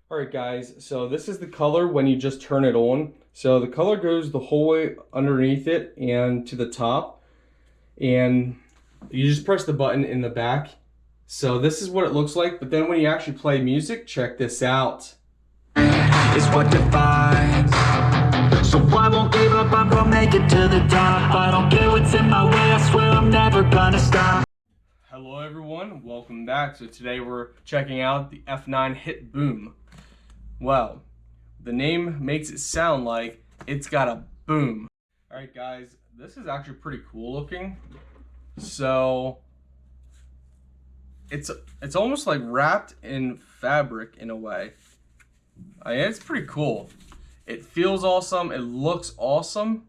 Alright guys, so this is the color when you just turn it on. So the color goes the whole way underneath it and to the top. And you just press the button in the back. So this is what it looks like, but then when you actually play music, check this out. Is what defines. So I won't give up, I'm gonna make it to the top. I don't care what's in my way, I swear I'm never gonna stop. Hello everyone, welcome back. So today we're checking out the F9 Hit Boom. Well, the name makes it sound like it's got a boom. Alright guys, this is actually pretty cool looking. So it's almost like wrapped in fabric in a way. It's pretty cool. It feels awesome, it looks awesome.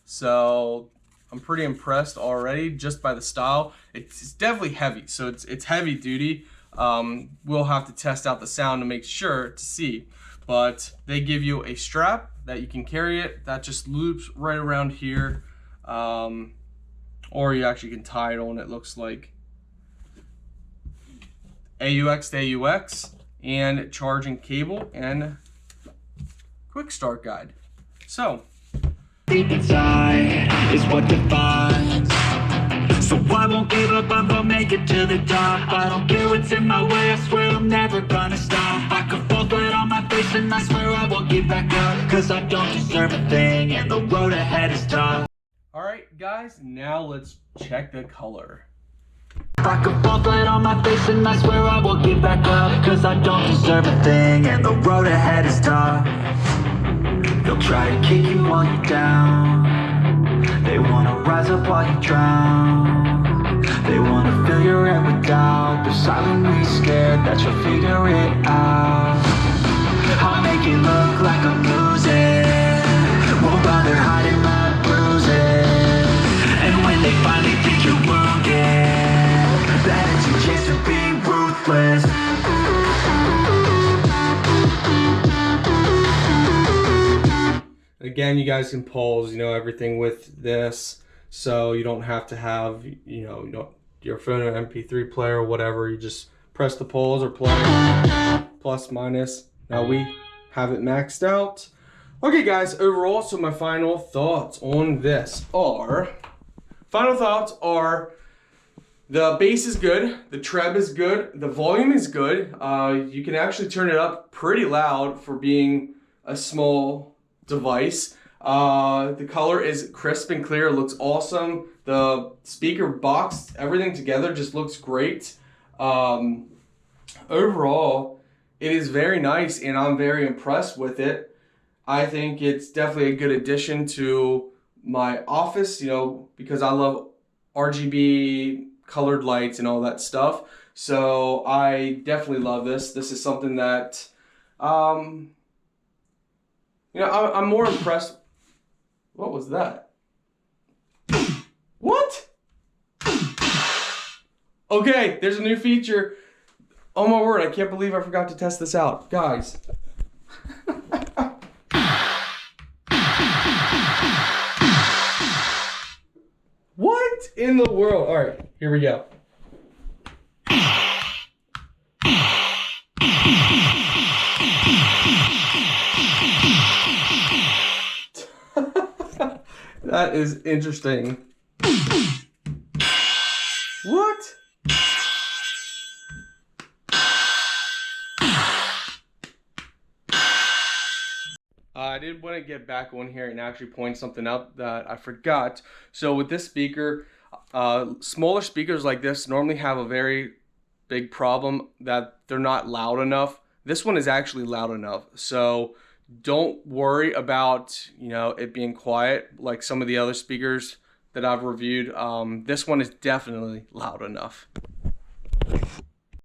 So I'm pretty impressed already just by the style. It's definitely heavy, so it's heavy duty. We'll have to test out the sound to make sure to see. But they give you a strap that you can carry it that just loops right around here. Or you actually can tie it on, it looks like. AUX to AUX, and charging cable, and quick start guide. So Deep inside is what defines. So I won't give up, I'm gonna make it to the top. I don't care what's in my way, I swear I'm never gonna stop. I could fall flat on my face and I swear I won't give back up. Cause I don't deserve a thing and the road ahead is tough. alright guys, now let's check the color. I could fall flat on my face and I swear I won't give back up. Cause I don't deserve a thing and the road ahead is tough. They'll try to kick you while you're down. They wanna rise up while you drown. They wanna fill your head with doubt. They're silently scared that you'll figure it out. I'll make it look like I'm losing. Won't bother hiding my bruises. And when they finally think you're wounded, that is your chance to be ruthless. Again, you guys can pause, everything with this, so you don't have to have, your phone or MP3 player or whatever. You just press the pause or play, plus, minus. Now we have it maxed out. Okay, guys, overall, so my final thoughts on this are, the bass is good, the treb is good, the volume is good. You can actually turn it up pretty loud for being a small device. The color is crisp and clear, it looks awesome. The speaker box, everything together just looks great. Overall, it is very nice and I'm very impressed with it. I think it's definitely a good addition to my office, because I love RGB colored lights and all that stuff. So I definitely love this. This is something that I'm more impressed. What was that? What? Okay, there's a new feature. Oh my word, I can't believe I forgot to test this out. Guys. What in the world? All right, here we go. That is interesting. What? I did want to get back on here and actually point something out that I forgot. So with this speaker, smaller speakers like this normally have a very big problem that they're not loud enough. This one is actually loud enough. So don't worry about, it being quiet like some of the other speakers that I've reviewed. This one is definitely loud enough.